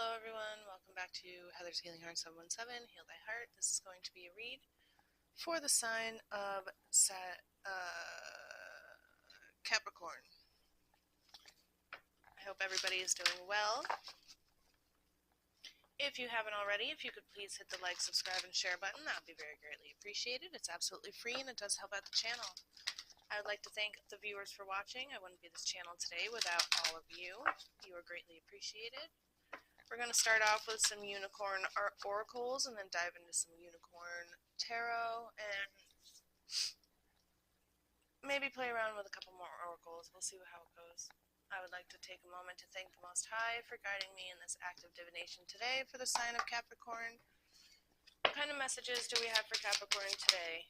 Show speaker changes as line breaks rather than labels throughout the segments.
Hello everyone, welcome back to Heather's Healing Heart 717, Heal Thy Heart. This is going to be a read for the sign of Capricorn. I hope everybody is doing well. If you haven't already, if you could please hit the like, subscribe, and share button, that would be very greatly appreciated. It's absolutely free and it does help out the channel. I would like to thank the viewers for watching. I wouldn't be this channel today without all of you. You are greatly appreciated. We're going to start off with some unicorn oracles and then dive into some unicorn tarot and maybe play around with a couple more oracles. We'll see how it goes. I would like to take a moment to thank the Most High for guiding me in this act of divination today for the sign of Capricorn. What kind of messages do we have for Capricorn today?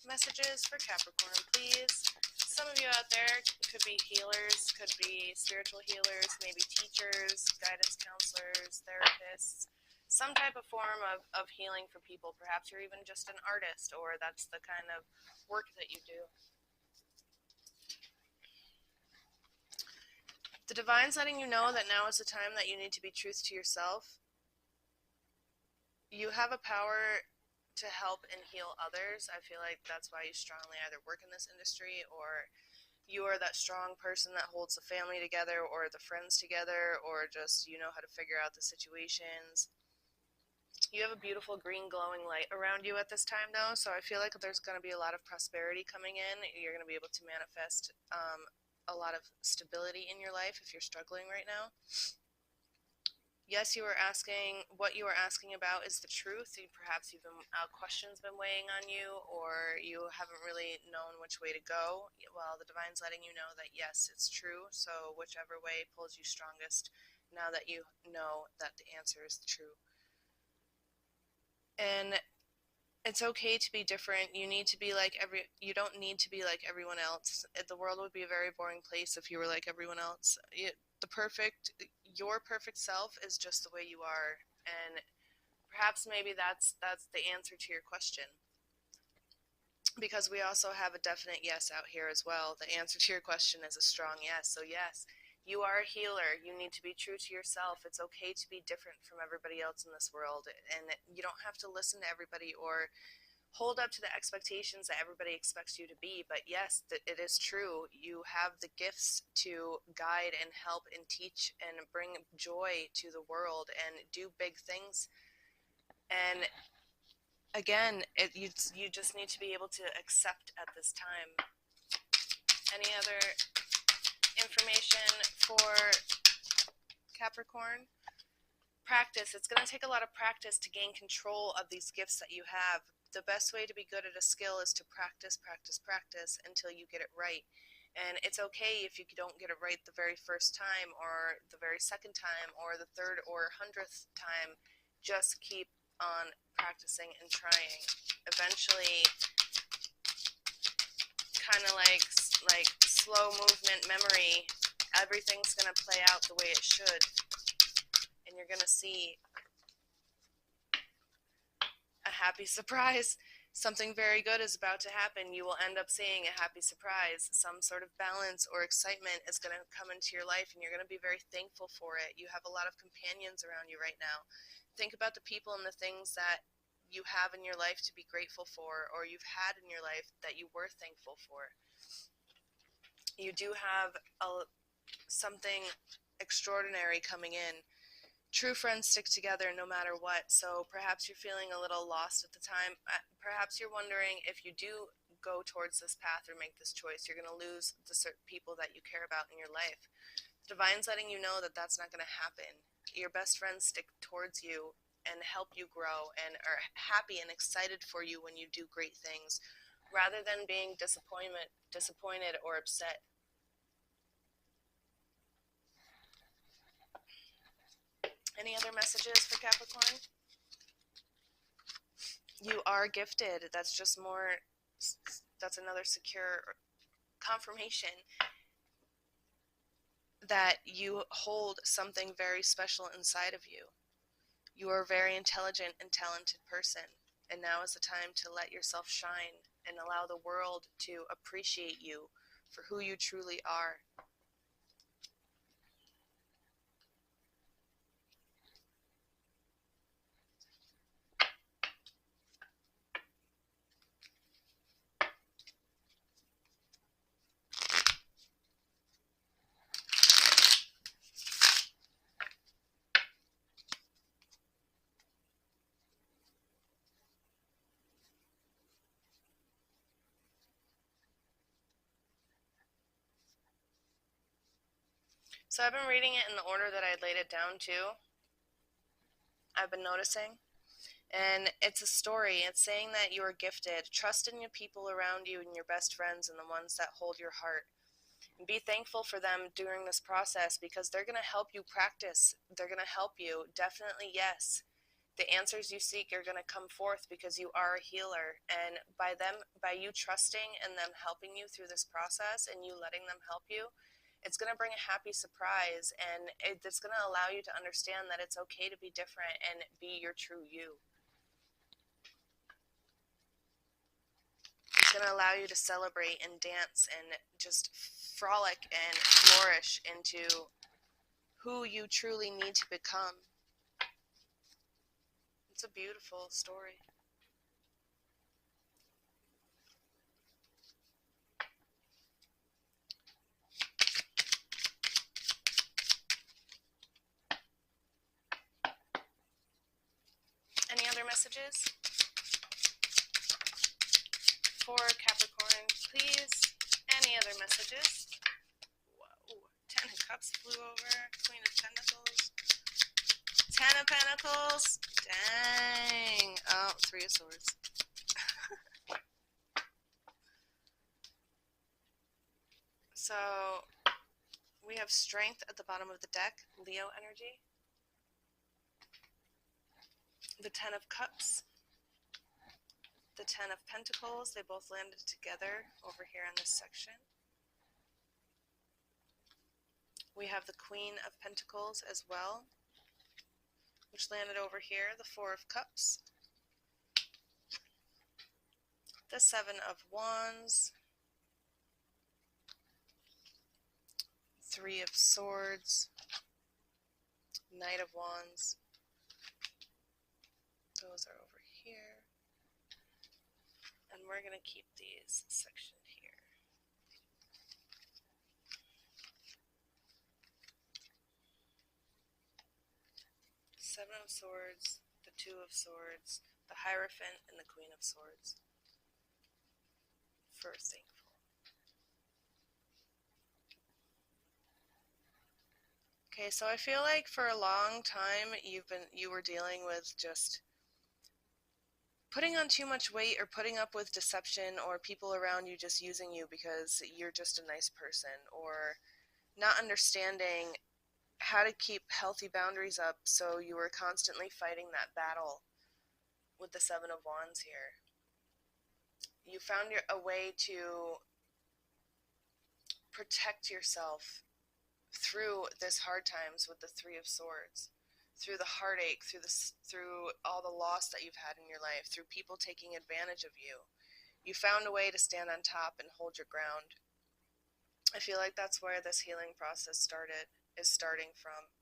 Messages for Capricorn, please. Some of you out there could be healers, could be spiritual healers, maybe teachers, guidance counselors, therapists, some type of form of healing for people. Perhaps you're even just an artist, or that's the kind of work that you do. The Divine's letting you know that now is the time that you need to be truth to yourself. You have a power to help and heal others. I feel like that's why you strongly either work in this industry, or you are that strong person that holds the family together or the friends together, or just you know how to figure out the situations. You have a beautiful green glowing light around you at this time though, so I feel like there's going to be a lot of prosperity coming in. You're going to be able to manifest a lot of stability in your life if you're struggling right now. Yes, you are asking, what you are asking about is the truth. Perhaps you've been, questions been weighing on you, or you haven't really known which way to go. Well, the Divine's letting you know that yes, it's true. So whichever way pulls you strongest, now that you know that the answer is true. And it's okay to be different. You need to be like you don't need to be like everyone else. The world would be a very boring place if you were like everyone else. Your perfect self is just the way you are, and perhaps maybe that's the answer to your question, because we also have a definite yes out here as well. The answer to your question is a strong yes. So yes, you are a healer. You need to be true to yourself. It's okay to be different from everybody else in this world, and you don't have to listen to everybody or hold up to the expectations that everybody expects you to be. But yes, it is true. You have the gifts to guide and help and teach and bring joy to the world and do big things. And again, you just need to be able to accept at this time. Any other information for Capricorn? Practice. It's going to take a lot of practice to gain control of these gifts that you have. The best way to be good at a skill is to practice, practice, practice until you get it right. And it's okay if you don't get it right the very first time, or the very second time, or the third or 100th time. Just keep on practicing and trying. Eventually, kind of like slow movement memory, everything's going to play out the way it should. And you're going to see a happy surprise. Something very good is about to happen. You will end up seeing a happy surprise. Some sort of balance or excitement is going to come into your life, and you're going to be very thankful for it. You have a lot of companions around you right now. Think about the people and the things that you have in your life to be grateful for, or you've had in your life that you were thankful for. You do have something extraordinary coming in. True friends stick together no matter what, so perhaps you're feeling a little lost at the time. Perhaps you're wondering, if you do go towards this path or make this choice, you're going to lose the certain people that you care about in your life. The Divine's letting you know that that's not going to happen. Your best friends stick towards you and help you grow and are happy and excited for you when you do great things, rather than being disappointed or upset. Any other messages for Capricorn? You are gifted. That's just more, that's another secure confirmation that you hold something very special inside of you. You are a very intelligent and talented person, and now is the time to let yourself shine and allow the world to appreciate you for who you truly are. So I've been reading it in the order that I laid it down too. I've been noticing. And it's a story. It's saying that you are gifted. Trust in your people around you and your best friends and the ones that hold your heart. And be thankful for them during this process because they're going to help you practice. They're going to help you. Definitely, yes. The answers you seek are going to come forth because you are a healer. And by you trusting and them helping you through this process and you letting them help you, it's going to bring a happy surprise. And it's going to allow you to understand that it's okay to be different and be your true you. It's going to allow you to celebrate and dance and just frolic and flourish into who you truly need to become. It's a beautiful story. Any other messages? For Capricorn, please. Any other messages? Whoa. 10 of Cups flew over. Queen of Pentacles. 10 of Pentacles. Dang. Oh, 3 of Swords. So, we have Strength at the bottom of the deck. Leo energy. The 10 of Cups. The 10 of Pentacles. They both landed together over here in this section. We have the Queen of Pentacles as well, which landed over here. The 4 of Cups. The 7 of Wands. 3 of Swords. Knight of Wands. Those are over here. And we're going to keep these sectioned here. Seven of Swords, the 2 of Swords, the Hierophant, and the Queen of Swords. For thankful. Okay, so I feel like for a long time you were dealing with just putting on too much weight or putting up with deception or people around you just using you because you're just a nice person, or not understanding how to keep healthy boundaries up, so you were constantly fighting that battle with the 7 of Wands here. You found a way to protect yourself through this hard times with the 3 of Swords. Through the heartache, through all the loss that you've had in your life, through people taking advantage of you. You found a way to stand on top and hold your ground. I feel like that's where this healing process is starting from.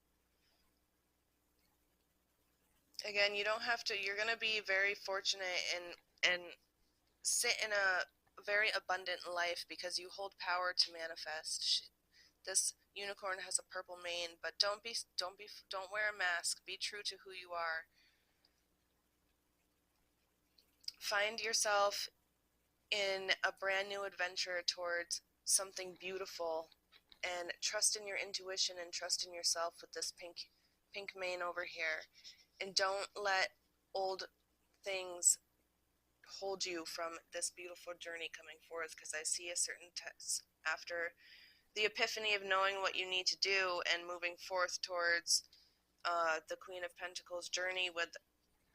Again, you don't have to, you're going to be very fortunate and sit in a very abundant life because you hold power to manifest. This unicorn has a purple mane, but don't wear a mask. Be true to who you are. Find yourself in a brand new adventure towards something beautiful, and trust in your intuition and trust in yourself with this pink mane over here. And don't let old things hold you from this beautiful journey coming forth, because I see a certain test after the epiphany of knowing what you need to do and moving forth towards the Queen of Pentacles journey with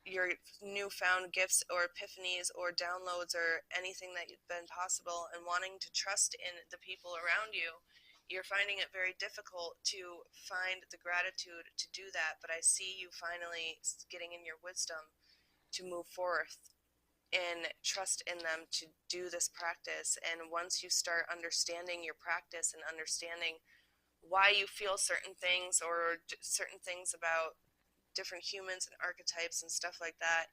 your newfound gifts or epiphanies or downloads or anything that you've been possible, and wanting to trust in the people around you. You're finding it very difficult to find the gratitude to do that, but I see you finally getting in your wisdom to move forth and trust in them to do this practice. And once you start understanding your practice and understanding why you feel certain things or certain things about different humans and archetypes and stuff like that,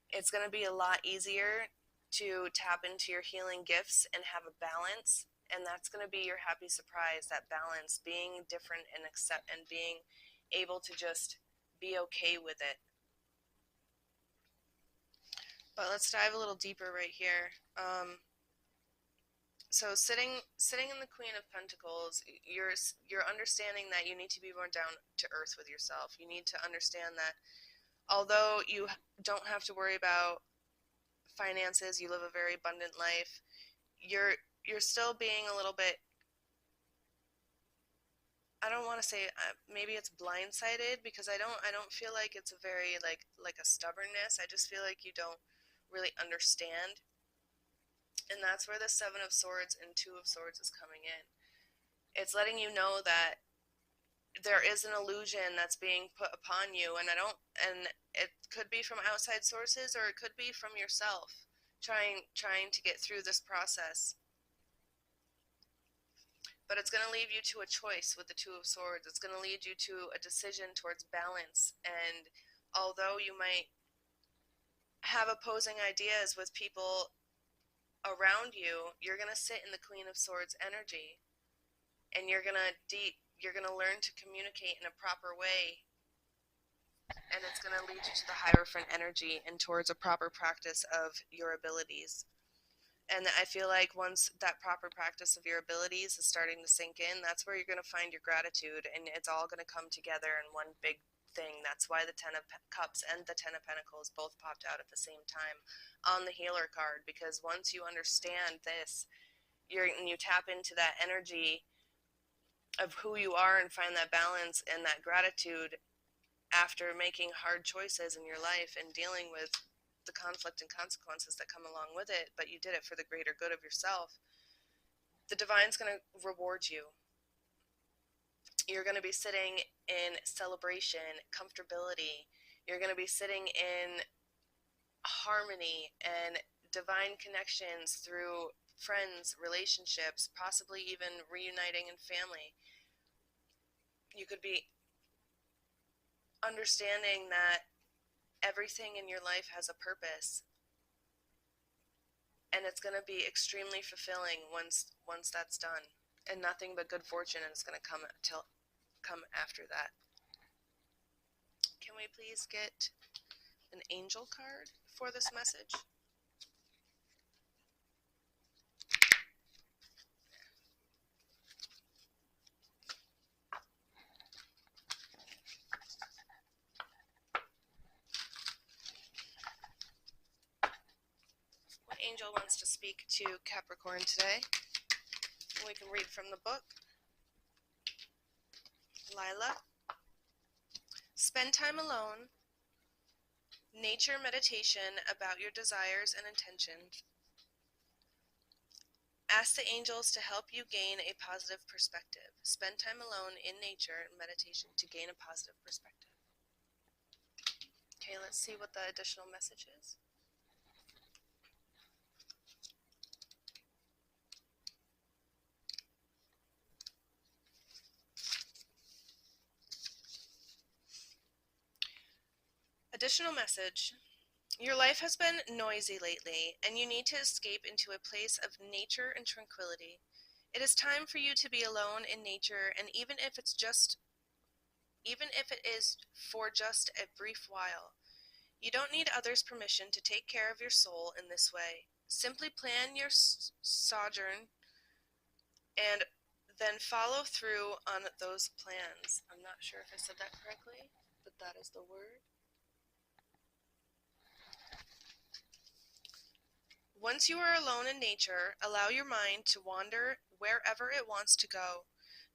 it's going to be a lot easier to tap into your healing gifts and have a balance. And that's going to be your happy surprise, that balance, being different and accept and being able to just be okay with it. But let's dive a little deeper right here. So sitting in the Queen of Pentacles, you're understanding that you need to be more down to earth with yourself. You need to understand that although you don't have to worry about finances, you live a very abundant life. You're still being a little bit, I don't want to say maybe it's blindsided, because I don't feel like it's a very like a stubbornness. I just feel like you don't really understand. And that's where the Seven of Swords and Two of Swords is coming in. It's letting you know that there is an illusion that's being put upon you, and it could be from outside sources, or it could be from yourself trying to get through this process. But it's going to lead you to a choice with the Two of Swords. It's going to lead you to a decision towards balance. And although you might have opposing ideas with people around you, you're going to sit in the Queen of Swords energy, and you're going to learn to communicate in a proper way, and it's going to lead you to the Hierophant energy and towards a proper practice of your abilities. And I feel like once that proper practice of your abilities is starting to sink in, that's where you're going to find your gratitude, and it's all going to come together in one big thing. That's why the Ten of Cups and the Ten of Pentacles both popped out at the same time on the Healer card, because once you understand this, you tap into that energy of who you are and find that balance and that gratitude after making hard choices in your life and dealing with the conflict and consequences that come along with it, but you did it for the greater good of yourself. The divine's going to reward you. You're going to be sitting in celebration, comfortability. You're going to be sitting in harmony and divine connections through friends, relationships, possibly even reuniting in family. You could be understanding that everything in your life has a purpose, and it's going to be extremely fulfilling once that's done, and nothing but good fortune is going to come after that. Can we please get an angel card for this message? What angel wants to speak to Capricorn today? We can read from the book. Lila. Spend time alone. Nature meditation about your desires and intentions. Ask the angels to help you gain a positive perspective. Spend time alone in nature and meditation to gain a positive perspective. Okay, let's see what the additional message is. Additional message. Your life has been noisy lately, and you need to escape into a place of nature and tranquility. It is time for you to be alone in nature, and even if it is for just a brief while. You don't need others' permission to take care of your soul in this way. Simply plan your sojourn and then follow through on those plans. I'm not sure if I said that correctly, but that is the word. Once you are alone in nature, allow your mind to wander wherever it wants to go.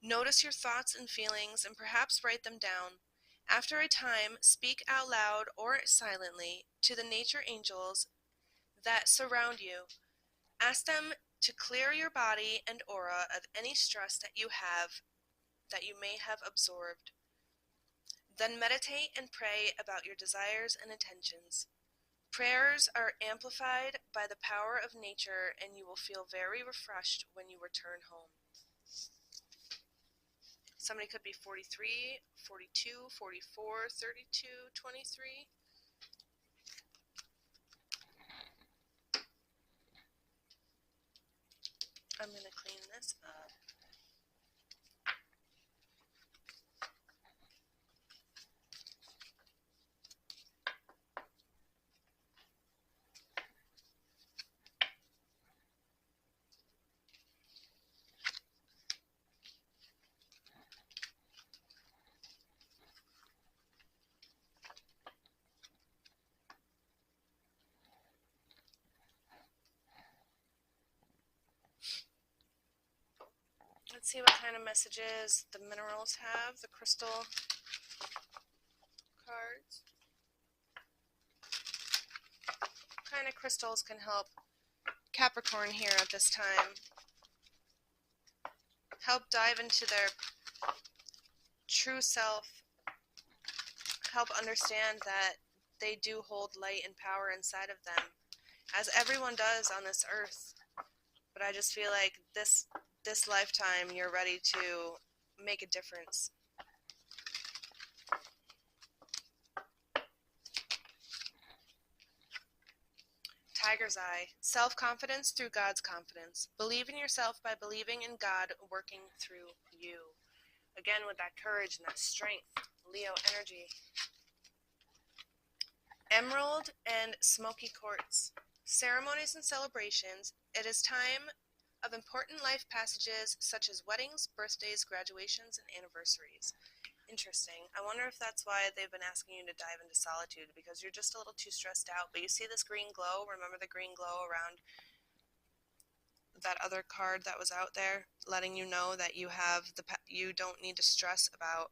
Notice your thoughts and feelings and perhaps write them down. After a time, speak out loud or silently to the nature angels that surround you. Ask them to clear your body and aura of any stress that you may have absorbed. Then meditate and pray about your desires and intentions. Prayers are amplified by the power of nature, and you will feel very refreshed when you return home. Somebody could be 43, 42, 44, 32, 23. I'm going to clean this up. Let's see what kind of messages the minerals have, the crystal cards. What kind of crystals can help Capricorn here at this time? Help dive into their true self. Help understand that they do hold light and power inside of them, as everyone does on this earth. But I just feel like this lifetime you're ready to make a difference. Tiger's Eye. Self-confidence through God's confidence. Believe in yourself by believing in God working through you. Again, with that courage and that strength. Leo energy. Emerald and smoky quartz. Ceremonies and celebrations. It is time of important life passages such as weddings, birthdays, graduations, and anniversaries. Interesting. I wonder if that's why they've been asking you to dive into solitude, because you're just a little too stressed out. But you see this green glow? Remember the green glow around that other card that was out there, letting you know that you don't need to stress about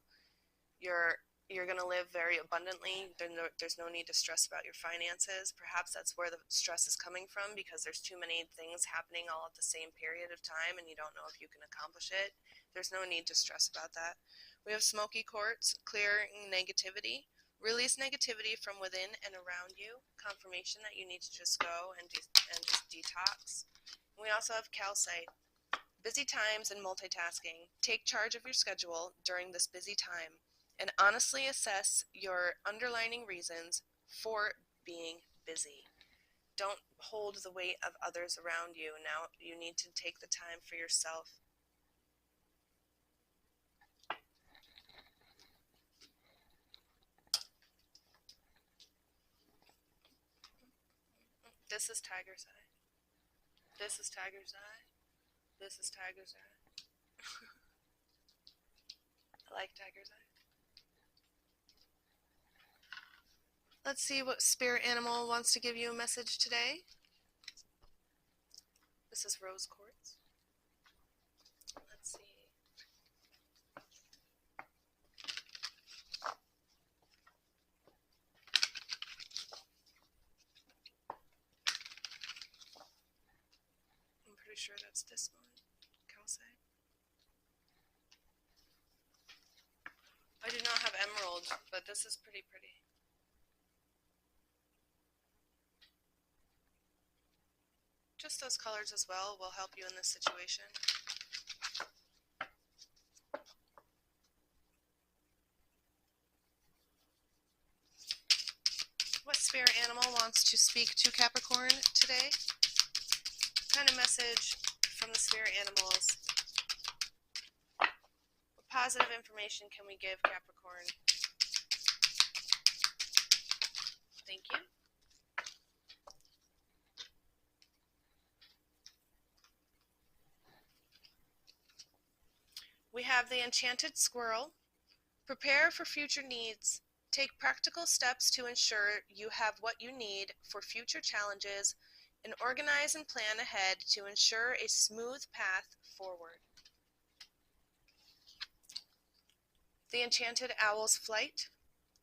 you're going to live very abundantly. There's no need to stress about your finances. Perhaps that's where the stress is coming from, because there's too many things happening all at the same period of time and you don't know if you can accomplish it. There's no need to stress about that. We have smoky quartz, clearing negativity. Release negativity from within and around you. Confirmation that you need to just go and just detox. We also have calcite. Busy times and multitasking. Take charge of your schedule during this busy time and honestly assess your underlying reasons for being busy. Don't hold the weight of others around you. Now you need to take the time for yourself. This is Tiger's Eye. This is Tiger's Eye. This is Tiger's Eye. I like Tiger's Eye. Let's see what spirit animal wants to give you a message today. This is rose quartz. Let's see. I'm pretty sure that's this one. Calcite. I do not have emerald, but this is pretty pretty. Just those colors as well will help you in this situation. What spirit animal wants to speak to Capricorn today? What kind of message from the spirit animals? What positive information can we give Capricorn? Thank you. We have the enchanted squirrel. Prepare for future needs. Take practical steps to ensure you have what you need for future challenges and organize and plan ahead to ensure a smooth path forward. The enchanted owl's flight.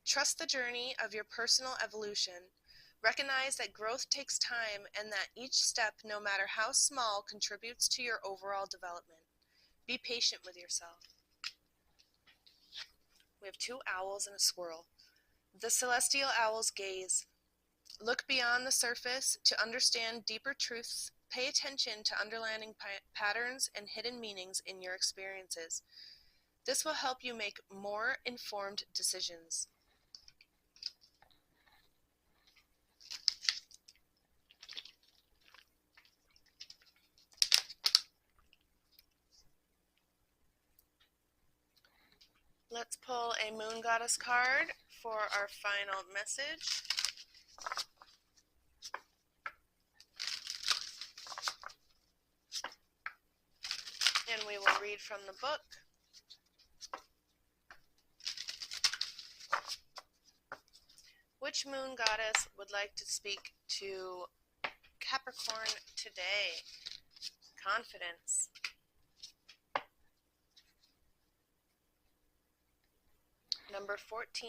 Trust the journey of your personal evolution. Recognize that growth takes time and that each step, no matter how small, contributes to your overall development. Be patient with yourself. We have two owls and a squirrel. The celestial owl's gaze. Look beyond the surface to understand deeper truths. Pay attention to underlying patterns and hidden meanings in your experiences. This will help you make more informed decisions. Let's pull a moon goddess card for our final message. And we will read from the book. Which moon goddess would like to speak to Capricorn today? Confidence. Number 14.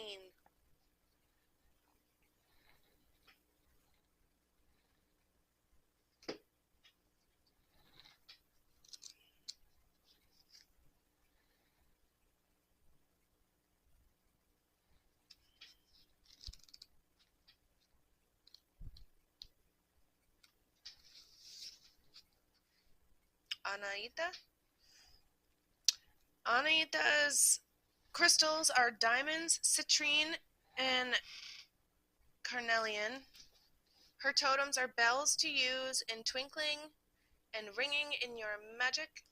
Anaita. Anaita's crystals are diamonds, citrine, and carnelian. Her totems are bells to use in twinkling and ringing in your magic.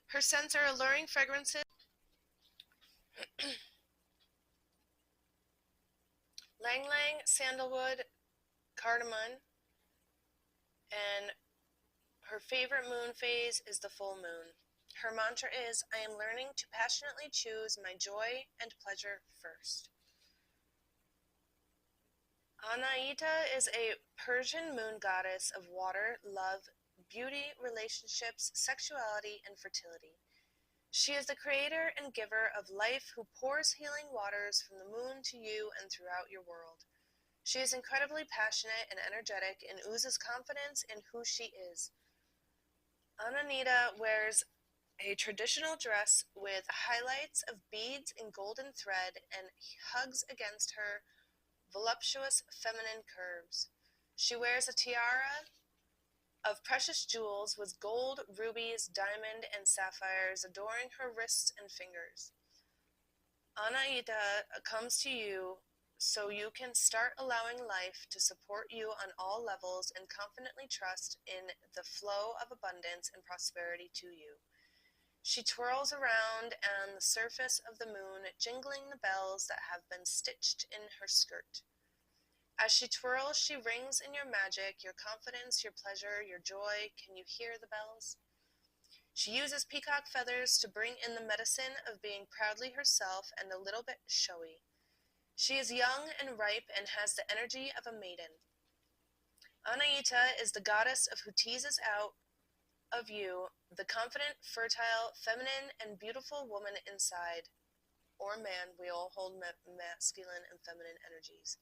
Her scents are alluring fragrances. Lang Lang, sandalwood, cardamom, and her favorite moon phase is the full moon. Her mantra is, I am learning to passionately choose my joy and pleasure first. Anaita is a Persian moon goddess of water, love, beauty, relationships, sexuality, and fertility. She is the creator and giver of life who pours healing waters from the moon to you and throughout your world. She is incredibly passionate and energetic and oozes confidence in who she is. Anaita wears a traditional dress with highlights of beads and golden thread and hugs against her voluptuous feminine curves. She wears a tiara of precious jewels with gold, rubies, diamond, and sapphires adoring her wrists and fingers. Anaita comes to you so you can start allowing life to support you on all levels and confidently trust in the flow of abundance and prosperity to you. She twirls around on the surface of the moon, jingling the bells that have been stitched in her skirt. As she twirls, she rings in your magic, your confidence, your pleasure, your joy. Can you hear the bells? She uses peacock feathers to bring in the medicine of being proudly herself and a little bit showy. She is young and ripe and has the energy of a maiden. Anaita is the goddess of who teases out of you the confident, fertile, feminine, and beautiful woman inside. Or man, we all hold masculine and feminine energies.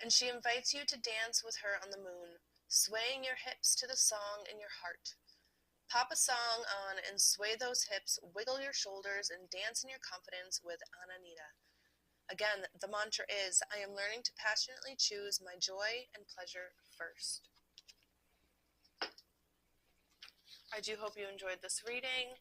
And she invites you to dance with her on the moon, swaying your hips to the song in your heart. Pop a song on and sway those hips, wiggle your shoulders, and dance in your confidence with Anaita. Again, the mantra is, I am learning to passionately choose my joy and pleasure first. I do hope you enjoyed this reading.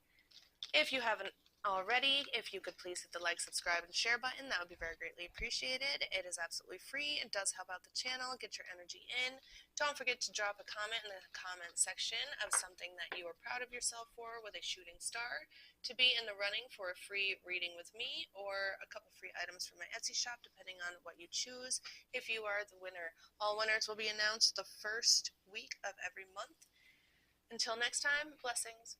If you haven't already, if you could please hit the like, subscribe, and share button, that would be very greatly appreciated. It is absolutely free. It does help out the channel, get your energy in. Don't forget to drop a comment in the comment section of something that you are proud of yourself for with a shooting star to be in the running for a free reading with me or a couple free items from my Etsy shop, depending on what you choose if you are the winner. All winners will be announced the first week of every month. Until next time, blessings.